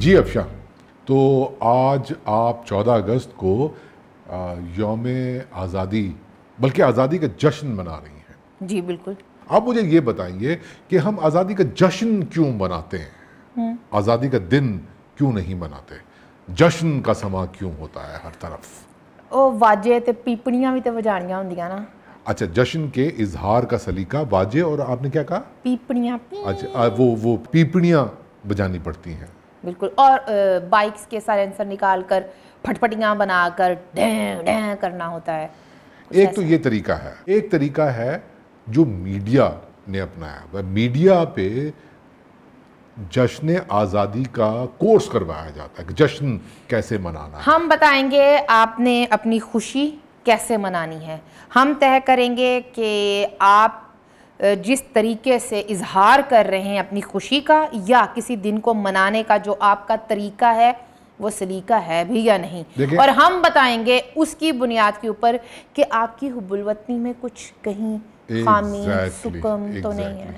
جی افشاں، تو آج آپ 14 اگست کو یوم آزادی بلکہ آزادی کا جشن منا رہی ہیں۔ جی بالکل۔ آپ مجھے یہ بتائیے کہ ہم آزادی کا جشن کیوں مناتے ہیں؟ آزادی کا دن کیوں نہیں مناتے؟ جشن کا سما کیوں ہوتا ہے ہر طرف؟ او واجے تے پیپڑیاں بھی تے وجانیاں ہوندیاں نا۔ اچھا، جشن کے اظہار کا سلیقہ واجے، اور آپ نے کیا کہا؟ پیپڑیاں۔ اچھا، وہ پیپڑیاں بجانی پڑتی ہیں۔ بالکل، اور بائکس کے سائلنسر نکال کر پھٹپٹیاں بنا کر ڈیں ڈیں کرنا ہوتا ہے۔ ایک تو یہ طریقہ ہے، ایک طریقہ ہے جو میڈیا نے اپنایا، میڈیا پہ جشن آزادی کا کورس کروایا جاتا ہے کہ جشن کیسے منانا ہے۔ ہم بتائیں گے آپ نے اپنی خوشی کیسے منانی ہے، ہم طے کریں گے کہ آپ جس طریقے سے اظہار کر رہے ہیں اپنی خوشی کا یا کسی دن کو منانے کا جو آپ کا طریقہ ہے وہ سلیقہ ہے بھی یا نہیں، اور ہم بتائیں گے اس کی بنیاد کے اوپر کہ آپ کی حب الوطنی میں کچھ کہیں خامی سکم تو نہیں ہے۔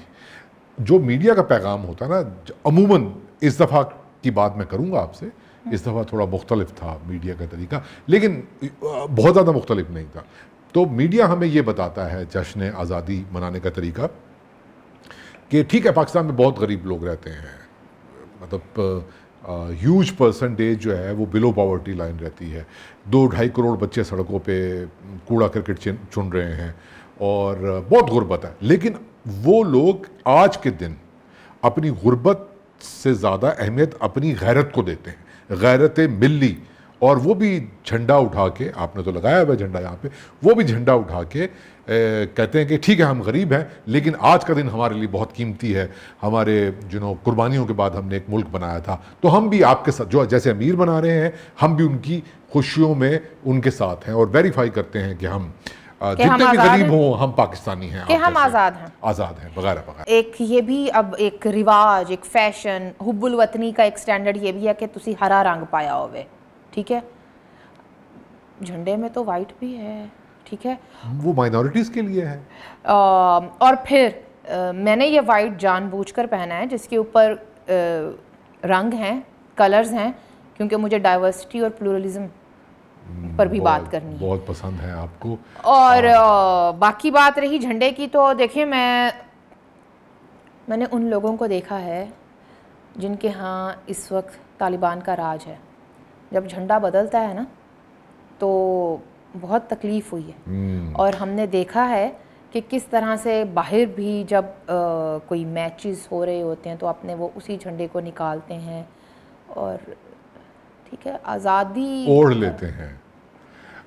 جو میڈیا کا پیغام ہوتا ہے نا، عموماً اس دفعہ کی بات میں کروں گا آپ سے، اس دفعہ تھوڑا مختلف تھا میڈیا کا طریقہ، لیکن بہت زیادہ مختلف نہیں تھا۔ تو میڈیا ہمیں یہ بتاتا ہے جشن آزادی منانے کا طریقہ کہ ٹھیک ہے، پاکستان میں بہت غریب لوگ رہتے ہیں، مطلب ہیوج پرسنٹیج جو ہے وہ بلو پاورٹی لائن رہتی ہے، 2-2.5 کروڑ بچے سڑکوں پہ کوڑا کرکٹ چن رہے ہیں اور بہت غربت ہے، لیکن وہ لوگ آج کے دن اپنی غربت سے زیادہ اہمیت اپنی غیرت کو دیتے ہیں، غیرت ملی، اور وہ بھی جھنڈا اٹھا کے، آپ نے تو لگایا ہوا جھنڈا یہاں پہ، وہ بھی جھنڈا اٹھا کے کہتے ہیں کہ ٹھیک ہے ہم غریب ہیں لیکن آج کا دن ہمارے لیے بہت قیمتی ہے، ہمارے قربانیوں کے بعد ہم نے ایک ملک بنایا تھا، تو ہم بھی آپ کے ساتھ، جو جیسے امیر بنا رہے ہیں ہم بھی ان کی خوشیوں میں ان کے ساتھ ہیں، اور ویریفائی کرتے ہیں کہ ہم جتنے بھی غریب ہوں ہم پاکستانی ہیں، کہ ہم آزاد ہیں، آزاد ہیں وغیرہ وغیرہ۔ ایک یہ بھی اب ایک رواج، ایک فیشن، حب الوطنی کا ایک سٹینڈرڈ یہ بھی ہے کہ تسی ہرا رنگ پایا ہوئے، ٹھیک ہے، جھنڈے میں تو وائٹ بھی ہے، ٹھیک ہے، وہ مائنورٹیز کے لیے ہے، اور پھر میں نے یہ وائٹ جان بوجھ کر پہنا ہے جس کے اوپر رنگ ہیں، کلرز ہیں، کیونکہ مجھے ڈائیورسٹی اور پلورلزم پر بھی بات کرنی ہے، بہت پسند ہے آپ کو۔ اور باقی بات رہی جھنڈے کی، تو دیکھیں میں نے ان لوگوں کو دیکھا ہے جن کے ہاں اس وقت طالبان کا راج ہے، جب جھنڈا بدلتا ہے نا تو بہت تکلیف ہوئی ہے، اور ہم نے دیکھا ہے کہ کس طرح سے باہر بھی جب کوئی میچز ہو رہے ہوتے ہیں تو اپنے وہ اسی جھنڈے کو نکالتے ہیں اور ٹھیک ہے آزادی اوڑھ لیتے ہیں۔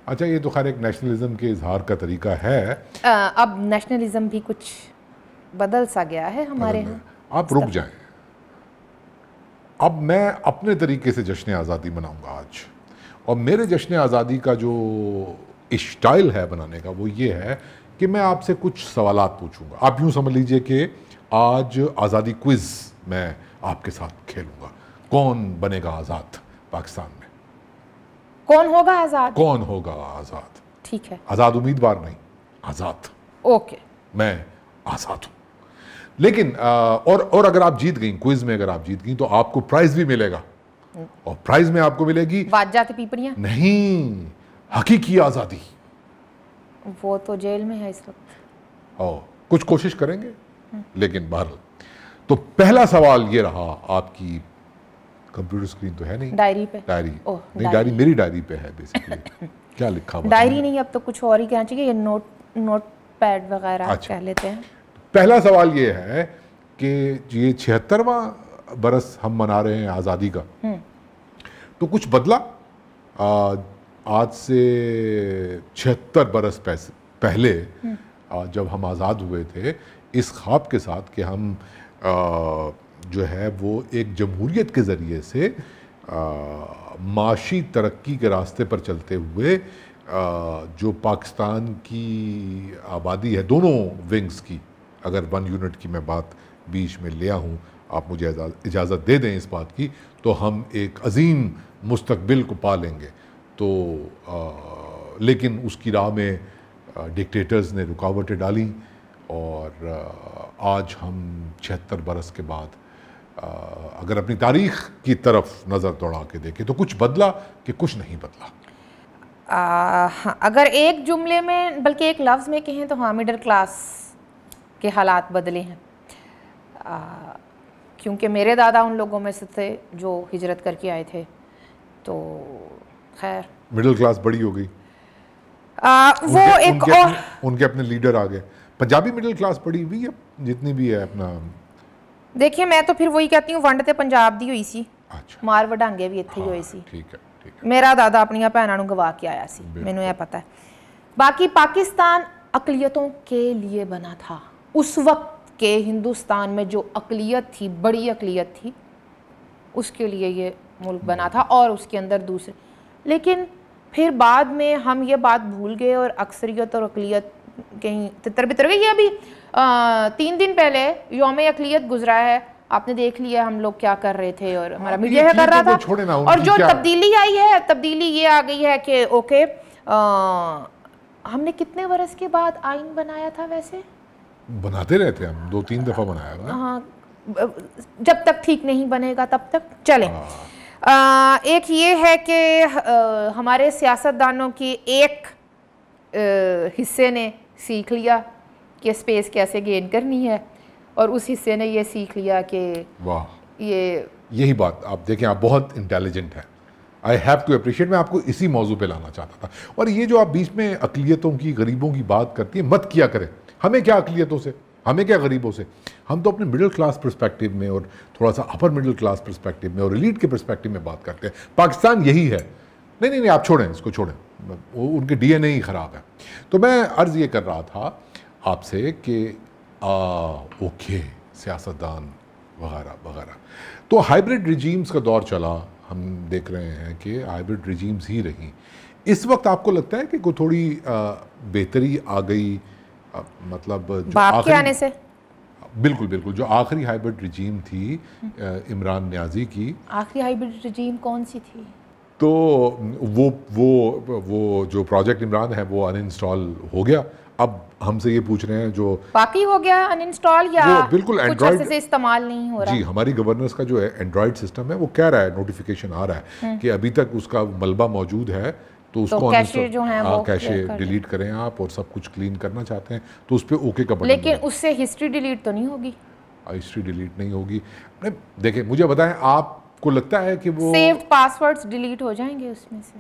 اچھا، یہ تو خیر ایک نیشنلزم کے اظہار کا طریقہ ہے، اب نیشنلزم بھی کچھ بدل سا گیا ہے ہمارے ہاں۔ آپ رک جائیں، اب میں اپنے طریقے سے جشن آزادی مناؤں گا آج، اور میرے جشن آزادی کا جو اسٹائل ہے بنانے کا وہ یہ ہے کہ میں آپ سے کچھ سوالات پوچھوں گا، آپ یوں سمجھ لیجئے کہ آج آزادی کوئز میں آپ کے ساتھ کھیلوں گا، کون بنے گا آزاد پاکستان میں، کون ہوگا آزاد، کون ہوگا آزاد، ٹھیک ہے، آزاد امیدوار نہیں، آزاد، اوکے، میں آزاد ہوں، لیکن اور اگر آپ جیت گئیں کوئز میں، اگر آپ جیت گئیں تو آپ کو پرائز بھی ملے گا، اور پرائز میں آپ کو ملے گی واجہ تے پیپڑیاں نہیں، حقیقی آزادی، وہ تو جیل میں ہے اس وقت، کچھ کوشش کریں گے، لیکن بہرحال تو پہلا سوال یہ رہا، آپ کی کمپیوٹر سکرین تو ہے نہیں، ڈائری پہ، ڈائری نہیں، ڈائری میری ڈائری پہ ہے بیسیکلی، کیا لکھا ہوا، ڈائری نہیں، اب تو کچھ اور ہی کہنا چاہیے، یہ نوٹ پیڈ وغیرہ کہہ لیتے ہیں۔ پہلا سوال یہ ہے کہ یہ 76واں برس ہم منا رہے ہیں آزادی کا، تو کچھ بدلا آج سے 76 برس پہلے جب ہم آزاد ہوئے تھے اس خواب کے ساتھ کہ ہم جو ہے وہ ایک جمہوریت کے ذریعے سے معاشی ترقی کے راستے پر چلتے ہوئے جو پاکستان کی آبادی ہے دونوں ونگز کی، اگر 1 یونٹ کی میں بات بیچ میں لیا ہوں، آپ مجھے اجازت دے دیں اس بات کی، تو ہم ایک عظیم مستقبل کو پا لیں گے، تو لیکن اس کی راہ میں ڈکٹیٹرز نے رکاوٹیں ڈالیں، اور آج ہم 76 برس کے بعد اگر اپنی تاریخ کی طرف نظر دوڑا کے دیکھیں تو کچھ بدلا کہ کچھ نہیں بدلا؟ اگر ایک جملے میں بلکہ ایک لفظ میں کہیں تو ہاں، مڈل کلاس کے حالات بدلے ہیں، کیونکہ میرے دادا ان لوگوں میں سے تھے جو ہجرت کر کے آئے تھے، تو خیر مڈل کلاس بڑی ہو گئی، وہ ایک اور ان کے اپنے لیڈر آ گئے. پنجابی مڈل کلاس بڑی ہوئی ہے جتنی بھی ہے اپنا. دیکھیے میں تو پھر وہی کہتی ہوں، ونڈ تے پنجاب دی ہوئی سی، مار وڈانگے بھی اتھے ہی ہوئے سی. ٹھیک ہے. میرا دادا اپنی بھیناں نوں گوا کے آیا سی، مینوں یہ پتہ ہے. باقی پاکستان اقلیتوں کے لیے بنا تھا. اس وقت کے ہندوستان میں جو اقلیت تھی، بڑی اقلیت تھی، اس کے لیے یہ ملک بنا تھا، اور اس کے اندر دوسرے. لیکن پھر بعد میں ہم یہ بات بھول گئے اور اکثریت اور اقلیت کہیں تتر بتر گئی. یہ ابھی 3 دن پہلے یوم اقلیت گزرا ہے، آپ نے دیکھ لیا ہم لوگ کیا کر رہے تھے اور ہمارا میڈیا کر رہا تھا. اور جو تبدیلی آئی ہے، تبدیلی یہ آ گئی ہے کہ اوکے، ہم نے کتنے برس کے بعد آئین بنایا تھا؟ ویسے بناتے رہتے ہم 2-3 دفعہ بنایا ہے. ہاں، جب تک ٹھیک نہیں بنے گا تب تک چلیں. ایک یہ ہے کہ ہمارے سیاستدانوں کی ایک حصے نے سیکھ لیا کہ اسپیس کیسے گین کرنی ہے، اور اس حصے نے یہ سیکھ لیا کہ واہ، یہی بات آپ دیکھیں، آپ بہت انٹیلیجنٹ ہیں. I have to appreciate. میں آپ کو اسی موضوع پہ لانا چاہتا تھا. اور یہ جو آپ بیچ میں اقلیتوں کی، غریبوں کی بات کرتی ہیں، مت کیا کریں. ہمیں کیا اقلیتوں سے، ہمیں کیا غریبوں سے. ہم تو اپنے مڈل کلاس پرسپیکٹیو میں اور تھوڑا سا اپر مڈل کلاس پرسپیکٹیو میں اور ایلیٹ کے پرسپیکٹیو میں بات کرتے ہیں. پاکستان یہی ہے. نہیں آپ چھوڑیں اس کو، چھوڑیں، ان کے ڈی این اے ہی خراب ہے. تو میں عرض یہ کر رہا تھا آپ سے کہ اوکے، سیاستدان وغیرہ وغیرہ. تو ہائیبرڈ ریجیمز کا دور چلا، ہم دیکھ رہے ہیں کہ ہائیبرڈ ریجیمز ہی رہیں. اس وقت آپ کو لگتا ہے کہ کوئی تھوڑی بہتری آ گئی؟ مطلب جو باپ کے آنے سے بالکل جو آخری ہائیبرڈ ریجیم تھی عمران نیازی کی. آخری ہائیبرڈ ریجیم کون سی تھی؟ تو وہ جو پروجیکٹ عمران ہے وہ ان انسٹال ہو گیا. اب ہم سے یہ پوچھ رہے ہیں جو باقی ہو گیا ان انسٹال، یا بالکل کچھ عرصے سے استعمال نہیں ہو رہا؟ جی، ہماری گورننس کا جو ہے اینڈرائڈ سسٹم ہے، وہ کہہ رہا ہے، نوٹیفیکیشن آ رہا ہے کہ ابھی تک اس کا ملبہ موجود ہے، تو اس کو کیشے ڈیلیٹ کریں آپ، اور سب کچھ کلین کرنا چاہتے ہیں تو اس پہ اوکے کا بٹن. لیکن اس سے ہسٹری ڈیلیٹ تو نہیں ہوگی؟ ہسٹری ڈیلیٹ نہیں ہوگی. دیکھیں مجھے بتائیں، آپ کو لگتا ہے کہ وہ سیوڈ پاسورڈز ڈیلیٹ ہو جائیں گے اس میں سے؟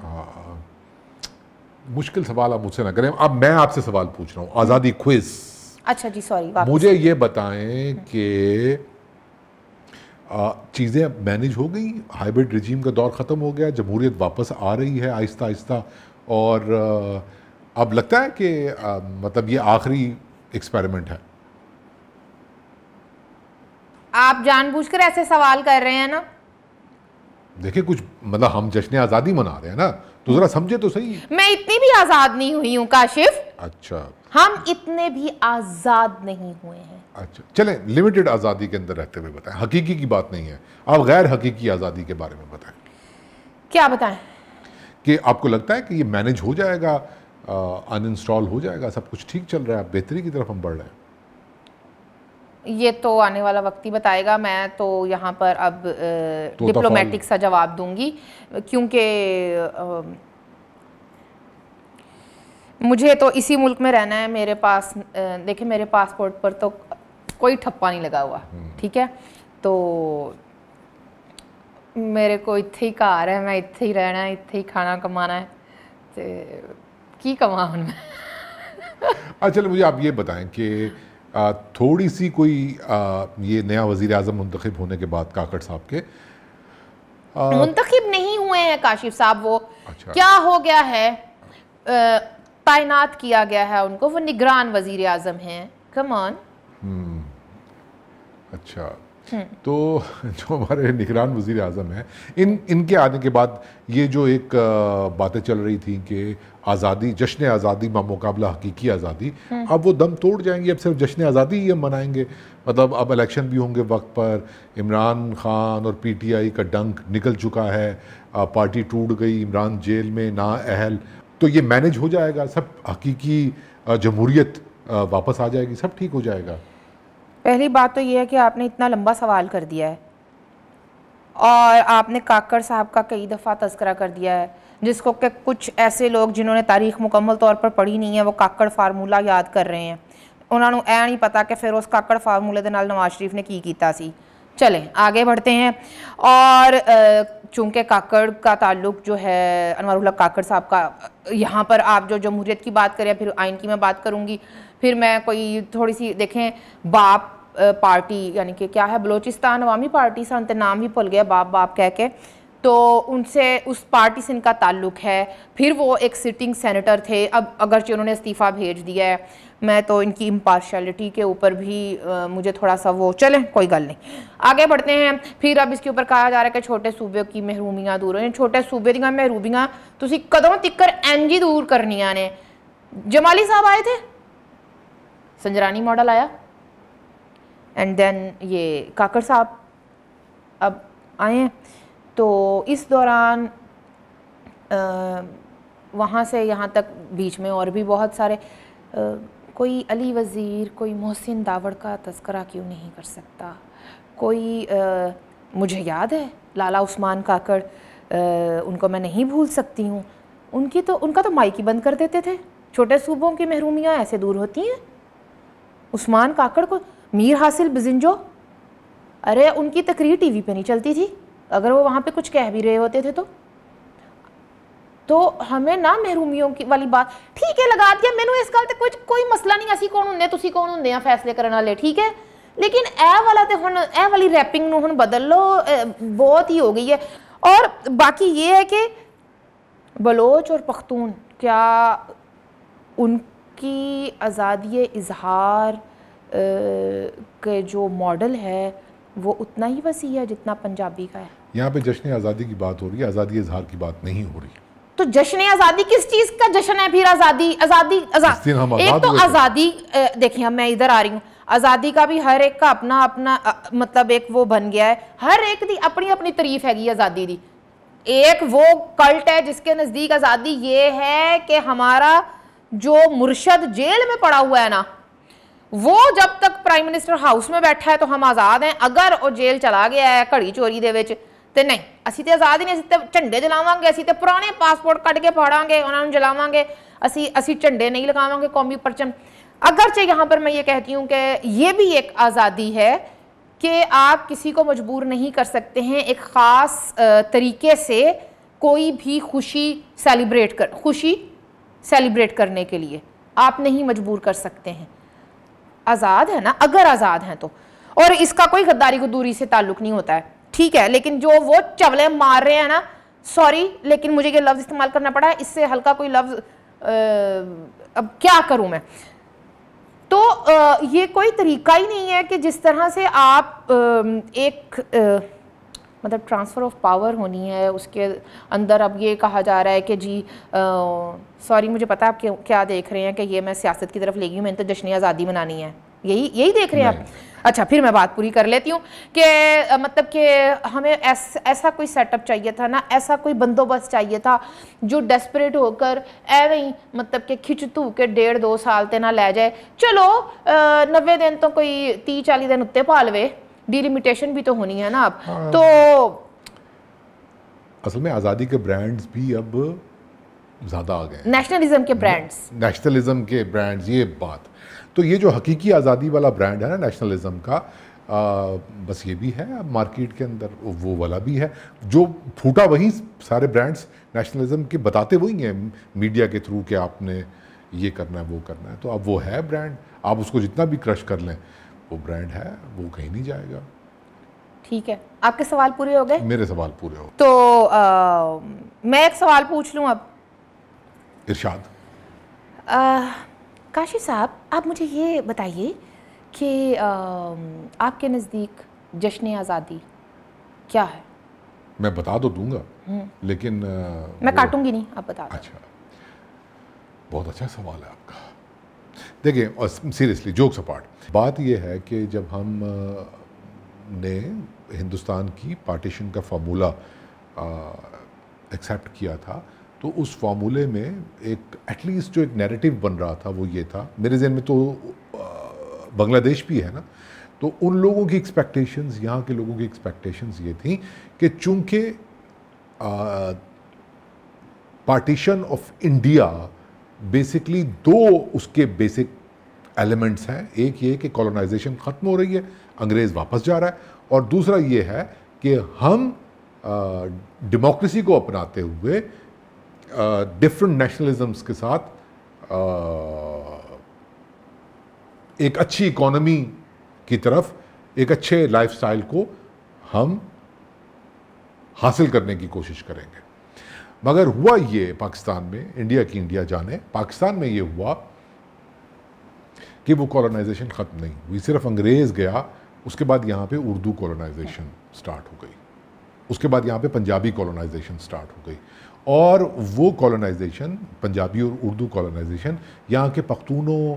مشکل سوال آپ مجھ سے نہ کریں. اب میں آپ سے سوال پوچھ رہا ہوں، آزادی کوئز. اچھا جی، سوری. مجھے یہ بتائیں کہ چیزیں اب مینیج ہو گئی، ہائیبرڈ ریجیم کا دور ختم ہو گیا، جمہوریت واپس آ رہی ہے آہستہ آہستہ، اور اب لگتا ہے کہ مطلب یہ آخری ایکسپیریمنٹ ہے؟ آپ جان بوجھ کر ایسے سوال کر رہے ہیں نا. دیکھیں کچھ مطلب ہم جشن آزادی منا رہے ہیں نا، تو ذرا سمجھے تو صحیح. میں اتنی بھی آزاد نہیں ہوئی ہوں کاشف. اچھا، ہم اتنے بھی آزاد نہیں ہوئے ہیں. اچھا چلیں، لمیٹڈ آزادی کے اندر رہتے ہوئے بتائیں، حقیقی کی بات نہیں ہے. آپ غیر حقیقی آزادی کے بارے میں بتائیں. کیا بتائیں؟ کہ آپ کو لگتا ہے کہ یہ مینیج ہو جائے گا، ان انسٹال ہو جائے گا، سب کچھ ٹھیک چل رہا ہے، بہتری کی طرف ہم بڑھ رہے ہیں؟ یہ تو آنے والا وقت ہی بتائے گا. میں تو یہاں پر اب ڈپلومیٹک سا جواب دوں گی، کیونکہ مجھے تو اسی ملک میں رہنا ہے. میرے پاس دیکھیں، میرے پاسپورٹ پر تو کوئی ٹھپا نہیں لگا ہوا، ٹھیک ہے. تو میرے کو اتھے ہی کار ہے، میں اتھے ہی رہنا ہے، اتھے ہی کھانا کمانا ہے، تو کی کماؤں میں. چلو مجھے آپ یہ بتائیں کہ تھوڑی سی کوئی یہ نیا وزیر اعظم منتخب ہونے کے بعد کاکڑ صاحب کے منتخب نہیں ہوئے ہیں کاشف صاحب. وہ کیا ہو گیا ہے، تعینات کیا گیا ہے ان کو، وہ نگران وزیر اعظم ہیں. کم آن. اچھا، تو جو ہمارے نگران وزیر اعظم ہیں، ان کے آنے کے بعد یہ جو ایک باتیں چل رہی تھیں کہ آزادی، جشن آزادی بمقابلہ حقیقی آزادی، اب وہ دم توڑ جائیں گے، اب صرف جشن آزادی ہی ہم منائیں گے. مطلب اب الیکشن بھی ہوں گے وقت پر، عمران خان اور پی ٹی آئی کا ڈنک نکل چکا ہے، پارٹی ٹوٹ گئی، عمران جیل میں نا اہل، تو یہ مینیج ہو جائے گا، سب حقیقی جمہوریت واپس آ جائے گی، سب ٹھیک ہو جائے گا. پہلی بات تو یہ ہے کہ آپ نے اتنا لمبا سوال کر دیا ہے اور آپ نے کاکڑ صاحب کا کئی دفعہ تذکرہ کر دیا ہے، جس کو کہ کچھ ایسے لوگ جنہوں نے تاریخ مکمل طور پر پڑھی نہیں ہے وہ کاکڑ فارمولہ یاد کر رہے ہیں، انہوں نے اے نہیں پتا کہ پھر اس کاکڑ فارمولے دے نال نواز شریف نے کی کیتا سی۔ چلیں آگے بڑھتے ہیں، اور چونکہ کاکڑ کا تعلق جو ہے انوار الحق کاکڑ صاحب کا، یہاں پر آپ جو جمہوریت کی بات کریں پھر آئین کی میں بات کروں گی، پھر میں کوئی تھوڑی سی دیکھیں باپ پارٹی یعنی کہ کیا ہے بلوچستان عوامی پارٹی سے انتے نام بھی بھول گیا باپ کہہ کے، تو ان سے اس پارٹی سے ان کا تعلق ہے، پھر وہ ایک سٹنگ سینیٹر تھے، اب اگرچہ انہوں نے استعفیٰ بھیج دیا ہے، میں تو ان کی امپارشلٹی کے اوپر بھی مجھے تھوڑا سا وہ چلیں کوئی گل نہیں، آگے بڑھتے ہیں۔ پھر اب اس کے اوپر کہا جا رہا ہے کہ چھوٹے صوبے کی محرومیاں دور ہیں، چھوٹے صوبے دیاں محرومیاں تسی کدوں تکر انجی دور کرنیاں نے؟ جمالی صاحب آئے تھے، سنجرانی ماڈل آیا، اینڈ دین یہ کاکڑ صاحب اب آئے ہیں، تو اس دوران وہاں سے یہاں تک بیچ میں اور بھی بہت سارے، کوئی علی وزیر کوئی محسن داوڑ کا تذکرہ کیوں نہیں کر سکتا؟ کوئی مجھے یاد ہے لالا عثمان کاکڑ، ان کو میں نہیں بھول سکتی ہوں، ان کا تو مائک ہی بند کر دیتے تھے، چھوٹے صوبوں کی محرومیاں ایسے دور ہوتی ہیں۔ عثمان کاکڑ کو میر حاصل بزنجو، ارے ان کی تقریر ٹی وی پہ نہیں چلتی تھی، اگر وہ وہاں پہ کچھ کہہ بھی رہے ہوتے تھے تو ہمیں نہ محرومیوں کی والی بات ٹھیک ہے لگا دیا، مینوں اس گل تے کوئی مسئلہ نہیں، اسی کون ہوندے تسی کون ہوندے ہیں فیصلے کرنے والے، ٹھیک ہے، لیکن اے والی ریپنگ نو ہن بدل لو، بہت ہی ہو گئی ہے۔ اور باقی یہ ہے کہ بلوچ اور پختون کیا ان کی آزادی اظہار کے جو ماڈل ہے وہ اتنا ہی وسیع ہے جتنا پنجابی کا ہے؟ یہاں پہ جشن آزادی کی بات ہو رہی ہے، آزادی اظہار کی بات نہیں ہو رہی۔ تو جشن آزادی کس چیز کا جشن ہے پھر؟ آزادی ایک تو آزادی، دیکھیں اب میں ادھر آ رہی ہوں، آزادی کا بھی ہر ایک کا اپنا مطلب ایک وہ بن گیا ہے، ہر ایک دی اپنی اپنی تعریف ہے گی آزادی دی۔ ایک وہ کلٹ ہے جس کے نزدیک آزادی یہ ہے کہ ہمارا جو مرشد جیل میں پڑا ہوا ہے نا، وہ جب تک پرائم منسٹر ہاؤس میں بیٹھا ہے تو ہم آزاد ہیں، اگر وہ جیل چلا گیا ہے کھڑی چوری دے وچ تے نہیں، اسی تے آزاد ہی نہیں، اسی تے جھنڈے جلاواں گے، اسی تے پرانے پاسپورٹ کٹ کے پھاڑاں گے، انہاں نوں جلاواں گے، اسی جھنڈے نہیں لگاواں گے قومی پرچم۔ اگرچہ یہاں پر میں یہ کہتی ہوں کہ یہ بھی ایک آزادی ہے کہ آپ کسی کو مجبور نہیں کر سکتے ہیں ایک خاص طریقے سے کوئی بھی خوشی سیلیبریٹ کرنے کے لیے، آپ نہیں مجبور کر سکتے ہیں، آزاد ہے نا اگر آزاد ہیں تو، اور اس کا کوئی غداری غدوری سے تعلق نہیں ہوتا ہے، ٹھیک ہے، لیکن جو وہ چولے مار رہے ہیں نا، سوری لیکن مجھے یہ لفظ استعمال کرنا پڑا ہے، اس سے ہلکا کوئی لفظ اب کیا کروں میں، تو یہ کوئی طریقہ ہی نہیں ہے کہ جس طرح سے آپ ایک مطلب ٹرانسفر آف پاور ہونی ہے اس کے اندر۔ اب یہ کہا جا رہا ہے کہ جی سوری مجھے پتا آپ کیا دیکھ رہے ہیں کہ یہ میں سیاست کی طرف لے گئی ہوں، میں نے تو جشن آزادی منانی ہے، یہی دیکھ رہے ہیں آپ؟ اچھا پھر میں بات پوری کر لیتی ہوں کہ مطلب کہ ہمیں ایسا کوئی سیٹ اپ چاہیے تھا نا، ایسا کوئی بندوبست چاہیے تھا جو ڈیسپریٹ ہو کر ایویں مطلب کہ کھچتو کے 1.5-2 سال تے نہ لے جائے، چلو 90 دن تو کوئی 30-40 دن اتے پا لوے، ڈیلیمیٹیشن بھی تو ہونی ہے نا اب تو۔ اصل میں آزادی کے برانڈز بھی اب زیادہ آ گئے، نیشنلزم کے برانڈز، یہ بات تو یہ جو حقیقی آزادی والا برانڈ ہے نا نیشنلزم کا، بس یہ بھی ہے اب مارکیٹ کے اندر، وہ والا بھی ہے جو پھوٹا، وہی سارے برانڈز نیشنلزم کے بتاتے وہی ہیں میڈیا کے تھرو کہ آپ نے یہ کرنا ہے وہ کرنا ہے، تو اب وہ ہے برانڈ، آپ اس کو جتنا بھی کرش کر لیں وہ برانڈ ہے، وہ کہیں نہیں جائے گا۔ ٹھیک ہے، آپ کے سوال پورے ہو گئے؟ میرے سوال پورے ہو تو میں ایک سوال پوچھ لوں اب؟ ارشاد۔ کاشف صاحب آپ مجھے یہ بتائیے کہ آپ کے نزدیک جشن آزادی کیا ہے؟ میں بتا تو دوں گا لیکن میں کاٹوں گی نہیں، آپ بتا دیں۔ اچھا، بہت اچھا سوال ہے آپ کا۔ دیکھیں سیریسلی جوکس اپارٹ، بات یہ ہے کہ جب ہم نے ہندوستان کی پارٹیشن کا فارمولہ ایکسیپٹ کیا تھا تو اس فارمولے میں ایک ایٹ لیسٹ جو ایک نیریٹو بن رہا تھا وہ یہ تھا، میرے ذہن میں تو بنگلہ دیش بھی ہے نا، تو ان لوگوں کی ایکسپیکٹیشنز، یہاں کے لوگوں کی ایکسپیکٹیشنز یہ تھیں کہ چونکہ پارٹیشن آف انڈیا بیسکلی دو اس کے بیسک ایلیمنٹس ہیں. ایک یہ کہ کولونائزیشن ختم ہو رہی ہے، انگریز واپس جا رہا ہے، اور دوسرا یہ ہے کہ ہم ڈیموکریسی کو اپناتے ہوئے ڈفرنٹ نیشنلزمس کے ساتھ ایک اچھی اکانومی کی طرف، ایک اچھے لائف سٹائل کو ہم حاصل کرنے کی کوشش کریں گے. مگر ہوا یہ پاکستان میں، انڈیا کی انڈیا جانے، پاکستان میں یہ ہوا کہ وہ کولونائزیشن ختم نہیں ہوئی. صرف انگریز گیا، اس کے بعد یہاں پہ اردو کولونائزیشن سٹارٹ ہو گئی، اس کے بعد یہاں پہ پنجابی کولونائزیشن سٹارٹ ہو گئی. اور وہ کولونائزیشن، پنجابی اور اردو کولونائزیشن، یہاں کے پختونوں،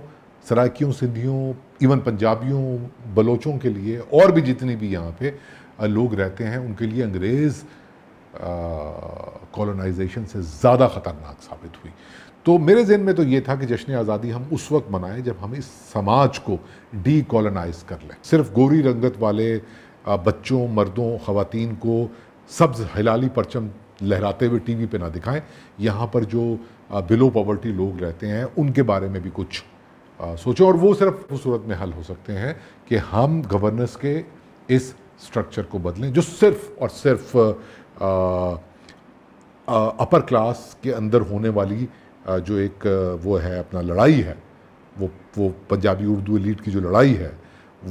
سرائکیوں، سندھیوں، ایون پنجابیوں، بلوچوں کے لیے، اور بھی جتنی بھی یہاں پہ لوگ رہتے ہیں، ان کے لیے انگریز کولونائزیشن سے زیادہ خطرناک ثابت ہوئی. تو میرے ذہن میں تو یہ تھا کہ جشن آزادی ہم اس وقت منائیں جب ہم اس سماج کو ڈی کولونائز کر لیں. صرف گوری رنگت والے بچوں، مردوں، خواتین کو سبز ہلالی پرچم لہراتے ہوئے ٹی وی پہ نہ دکھائیں. یہاں پر جو بلو پاورٹی لوگ رہتے ہیں ان کے بارے میں بھی کچھ سوچیں، اور وہ صرف اس صورت میں حل ہو سکتے ہیں کہ ہم گورننس کے اس سٹرکچر کو بدلیں جو صرف اور صرف اپر کلاس کے اندر ہونے والی جو ایک وہ ہے اپنا لڑائی ہے، وہ پنجابی اردو ایلیٹ کی جو لڑائی ہے،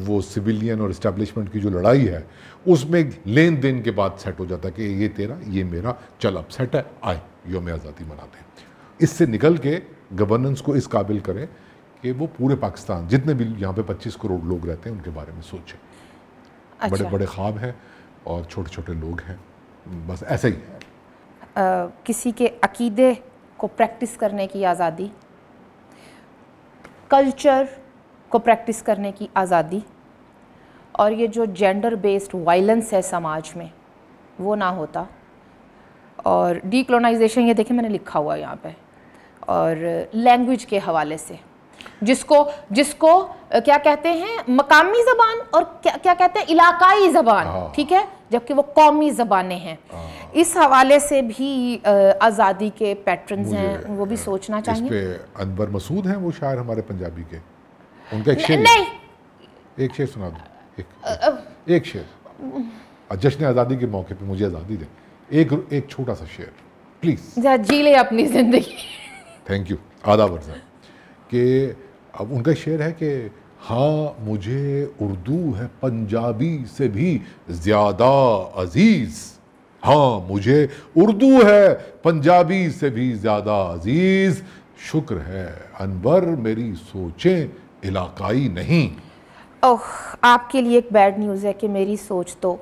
وہ سویلین اور اسٹیبلشمنٹ کی جو لڑائی ہے، اس میں لین دین کے بعد سیٹ ہو جاتا ہے کہ یہ تیرا، یہ میرا، چل اب سیٹ ہے، آئے یوم آزادی مناتے ہیں. اس سے نکل کے گورننس کو اس قابل کریں کہ وہ پورے پاکستان، جتنے بھی یہاں پہ 25 کروڑ لوگ رہتے ہیں، ان کے بارے میں سوچیں. بڑے بڑے خواب ہیں اور چھوٹے چھوٹے لوگ ہیں، بس ایسا ہی ہے. کسی کے عقیدے کو پریکٹس کرنے کی آزادی، کلچر کو پریکٹس کرنے کی آزادی، اور یہ جو جینڈر بیسڈ وائلنس ہے سماج میں وہ نہ ہوتا. اور ڈی کولونائزیشن، یہ دیکھیں میں نے لکھا ہوا یہاں پہ، اور لینگویج کے حوالے سے جس کو کیا کہتے ہیں مقامی زبان، اور کیا کہتے ہیں علاقائی زبان، ٹھیک ہے، جبکہ وہ قومی زبانیں ہیں. اس حوالے سے بھی آزادی کے پیٹرنز ہیں، وہ بھی سوچنا چاہیے. اس پہ انور مسعود ہیں وہ شاعر ہمارے پنجابی کے، ان کا ایک شعر سنا دو، ایک شعر جشن آزادی کے موقع پہ مجھے آزادی دیں، ایک چھوٹا سا شعر پلیز. جی لے اپنی زندگی. Thank you. آداب عرض ہے کہ اب ان کا شعر ہے کہ ہاں مجھے اردو ہے پنجابی سے بھی زیادہ عزیز، ہاں مجھے اردو ہے پنجابی سے بھی زیادہ عزیز، شکر ہے انور میری سوچیں علاقائی نہیں. آپ کے لیے ایک بیڈ نیوز ہے کہ میری سوچ تو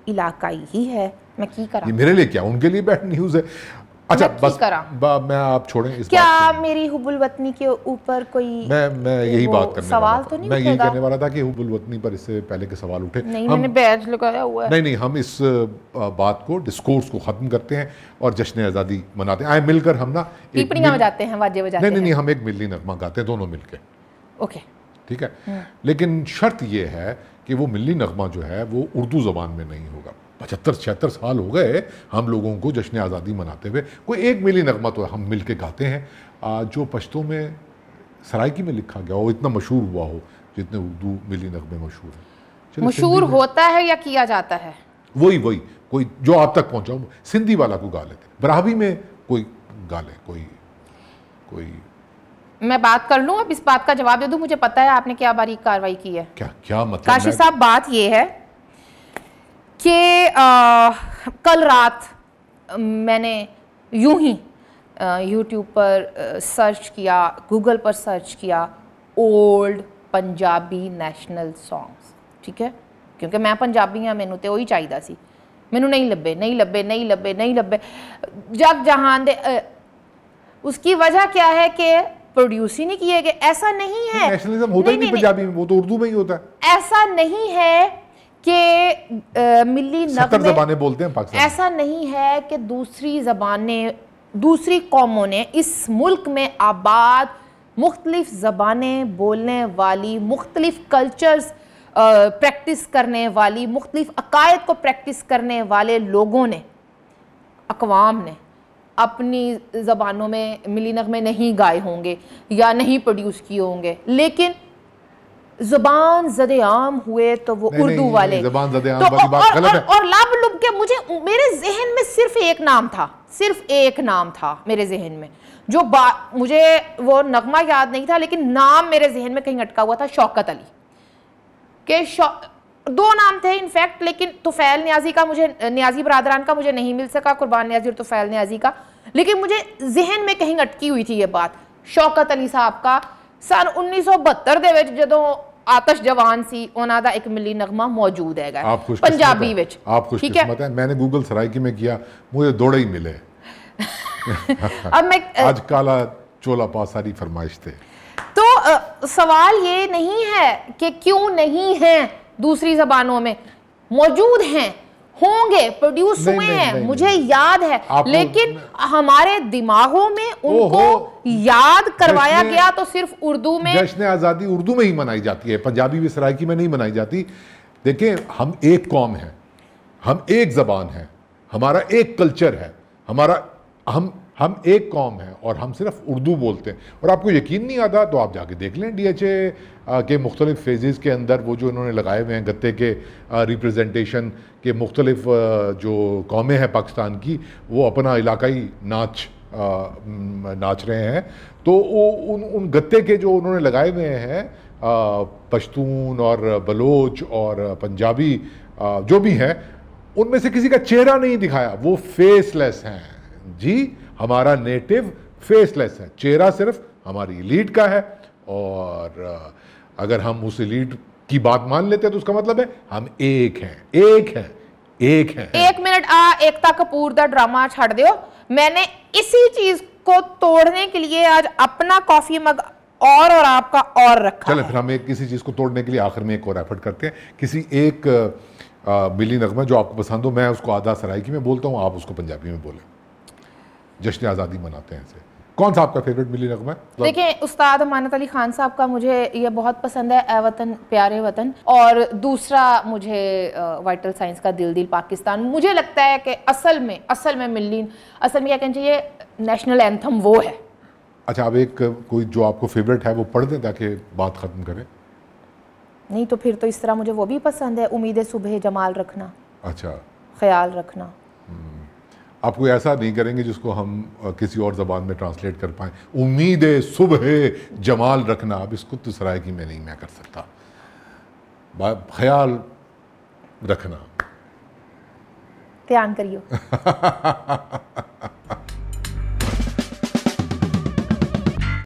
علاقائی ہی ہے. میں کی کرا، یہ میرے لیے کیا، ان کے لیے بیڈ نیوز ہے. اچھا بس میں آپ چھوڑیں اس کیا میری حب الوطنی کے اوپر کوئی میں یہی بات کرنے سوال تو نہیں، میں یہی کہنے والا تھا کہ حب الوطنی پر اس سے پہلے کے سوال اٹھے. نہیں، میں نے بیج لگایا ہوا ہے. نہیں، ہم اس بات کو، ڈسکورس کو ختم کرتے ہیں اور جشن آزادی مناتے ہیں. آئے مل کر ہم نا پیپڑیاں بجاتے ہیں، واجے بجاتے ہیں. نہیں، ہم ایک ملی نغمہ گاتے ہیں دونوں مل کے. اوکے ٹھیک ہے، لیکن شرط یہ ہے کہ وہ ملی نغمہ جو ہے وہ اردو زبان میں نہیں ہوگا. 75-76 سال ہو گئے ہم لوگوں کو جشن آزادی مناتے ہوئے، کوئی ایک ملی نغمہ تو ہم مل کے گاتے ہیں جو پشتوں میں سرائکی میں لکھا گیا ہو، اتنا مشہور ہوا ہو جتنے اردو ملی نغمے مشہور ہیں. مشہور ہوتا ہے یا کیا جاتا ہے؟ وہی کوئی جو آپ تک پہنچا. سندھی والا کو گا لیتے، براہوی میں کوئی گا لے، کوئی میں بات کر لوں، اب اس بات کا جواب دے دوں. مجھے پتا ہے آپ نے کیا باریک کاروائی کی ہے. کیا مطلب؟ کاشف صاحب بات یہ ہے کہ کل رات میں نے یوں ہی یوٹیوب پر سرچ کیا، گوگل پر سرچ کیا اولڈ پنجابی نیشنل سانگس، ٹھیک ہے، کیونکہ میں پنجابی ہاں، مینوں تے وہی چاہیے سی. مینوں نہیں لبے. جگ جہان دے. اس کی وجہ کیا ہے کہ پروڈیوس ہی نہیں کیے گئے. ایسا نہیں ہے، نیشنلزم ہوتا ہی نہیں پنجابی میں، وہ تو اردو میں ہی ہوتا ہے. ایسا نہیں ہے کہ ملی نغمے 70 زبانیں بولتے ہیں پاکستان. ایسا نہیں ہے کہ دوسری زبانیں، دوسری قوموں نے اس ملک میں آباد مختلف زبانیں بولنے والی، مختلف کلچرز پریکٹس کرنے والی, مختلف عقائد کو پریکٹس کرنے والے لوگوں نے, اقوام نے اپنی زبانوں میں ملی نغمے نہیں گائے ہوں گے یا نہیں پروڈیوس کیے ہوں گے, لیکن زبان زد عام ہوئے تو وہ اردو والے, زبان زد عام والی بات غلط ہے. اور لب لب کے میرے ذہن میں صرف ایک نام تھا میرے ذہن میں, جو مجھے وہ نغمہ یاد نہیں تھا لیکن نام میرے ذہن میں کہیں اٹکا ہوا تھا, شوکت علی. کہ 2 نام تھے انفیکٹ, لیکن طفیل نیازی کا مجھے, نیازی برادران کا مجھے نہیں مل سکا, قربان نیازی اور طفیل نیازی کا, لیکن مجھے ذہن میں کہیں اٹکی ہوئی تھی یہ بات. شوکت علی صاحب کا سن 1972 دے وچ جدوں آتش جوان سی, انہاں دا ایک ملی نغمہ موجود ہے پنجابی وچ. آپ خوش قسمت ہیں, میں نے گوگل سرائکی میں کیا, مجھے دوڑے ہی ملے. اب میں آج کالا چولا پاساری فرمائش تھے. تو سوال یہ نہیں ہے کہ کیوں نہیں ہیں, دوسری زبانوں میں موجود ہیں, ہوں گے, پروڈیوس ہوئے ہیں, مجھے یاد ہے, لیکن ہمارے دماغوں میں ان کو یاد کروایا گیا تو صرف اردو میں. جشن آزادی اردو میں ہی منائی جاتی ہے, پنجابی و سرائکی میں نہیں منائی جاتی. دیکھیں, ہم ایک قوم ہیں, ہم ایک زبان ہیں, ہمارا ایک کلچر ہے, ہم ایک قوم ہیں اور ہم صرف اردو بولتے ہیں. اور آپ کو یقین نہیں آتا تو آپ جا کے دیکھ لیں ڈی ایچ اے کے مختلف فیزز کے اندر وہ جو انہوں نے لگائے ہوئے ہیں گتے کے ریپریزنٹیشن کے, مختلف جو قومیں ہیں پاکستان کی, وہ اپنا علاقائی ناچ رہے ہیں. تو ان گتے کے جو انہوں نے لگائے ہوئے ہیں, پشتون اور بلوچ اور پنجابی جو بھی ہیں, ان میں سے کسی کا چہرہ نہیں دکھایا, وہ فیس لیس ہیں جی. ہمارا نیٹو فیس لیس ہے, چہرہ صرف ہماری ایلیٹ کا ہے, اور اگر ہم اس ایلیٹ کی بات مان لیتے ہیں تو اس کا مطلب ہے ہم ایک ہیں. ایک منٹ ایکتا کپور دا ڈرامہ چھڑ دیو, میں نے اسی چیز کو توڑنے کے لیے آج اپنا کافی مگ اور آپ کا اور رکھا. چلیں پھر ہم کسی چیز کو توڑنے کے لیے آخر میں ایک اور ایفرٹ کرتے ہیں, کسی ایک ملی نغمہ جو آپ کو پسند ہو. میں اس کو آدھا سرائکی میں بولتا ہوں, آپ اس کو پنجابی میں بولیں. جشن آزادی مناتے ہیں اسے. کون سا آپ کا فیوریٹ ملی نغمہ ہے؟ دیکھیں, استاد امانت علی خان صاحب کا مجھے یہ بہت پسند ہے, اے وطن پیارے وطن, اور دوسرا مجھے وائٹل سائنس کا دل دل پاکستان. مجھے لگتا ہے کہ اصل میں کیا کہنا چاہیے, نیشنل اینتھم وہ ہے. اچھا, اب ایک کوئی جو آپ کو فیوریٹ ہے وہ پڑھ دیں تاکہ بات ختم کریں. نہیں تو پھر تو اس طرح مجھے وہ بھی پسند ہے, امید صبح جمال رکھنا. اچھا, خیال رکھنا. آپ کوئی ایسا نہیں کریں گے جس کو ہم کسی اور زبان میں ٹرانسلیٹ کر پائیں, امید صبح جمال رکھنا. اب اس کو تو سرائکی میں نہیں میں کر سکتا. خیال رکھنا, دھیان کریو.